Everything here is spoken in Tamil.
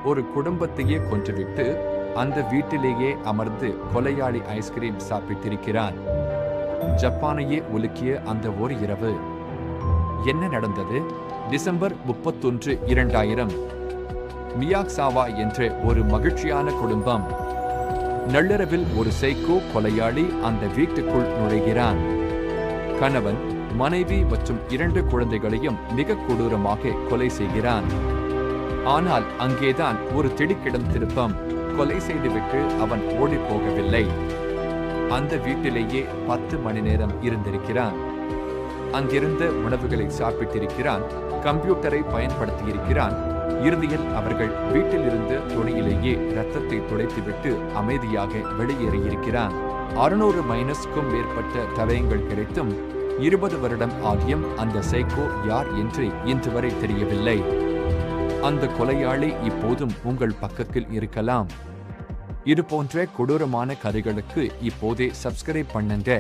ஒரு குடும்பத்தையே கொன்றுவிட்டு அந்த வீட்டிலேயே அமர்ந்து கொலையாளி ஐஸ்கிரீம் சாப்பிட்டிருக்கிறான். ஜப்பானையே உலுக்கிய அந்த ஒரு இரவு. என்ன நடந்தது? டிசம்பர் 31, 2000. மியாக்சாவா என்ற ஒரு மகிழ்ச்சியான குடும்பம். நள்ளிரவில் ஒரு சைக்கோ கொலையாளி அந்த வீட்டுக்குள் நுழைகிறான். கணவன், மனைவி மற்றும் 2 குழந்தைகளையும் மிக கொடூரமாக கொலை செய்கிறான். ஆனால் அங்கேதான் ஒரு திடுக்கிடும் திருப்பம். கொலை செய்துவிட்டு அவன் ஓடிப்போகவில்லை. அந்த வீட்டிலேயே 10 மணி நேரம் இருந்திருக்கிறான். அங்கிருந்த உணவுகளை சாப்பிட்டிருக்கிறான். கம்ப்யூட்டரை பயன்படுத்தியிருக்கிறான். இறுதியில் அவர்கள் வீட்டிலிருந்து துணியிலேயே இரத்தத்தை துடைத்துவிட்டு அமைதியாக வெளியேறியிருக்கிறான். 600 மைனஸ்க்கும் மேற்பட்ட தடயங்கள் கிடைத்தும் 20 வருடம் ஆகியும் அந்த சைக்கோ யார் என்று இன்று வரை தெரியவில்லை. அந்த கொலையாளி இப்போதும் உங்கள் பக்கத்தில் இருக்கலாம். இது போன்ற கொடூரமான கதைகளுக்கு இப்போதே சப்ஸ்கிரைப் பண்ணுங்க.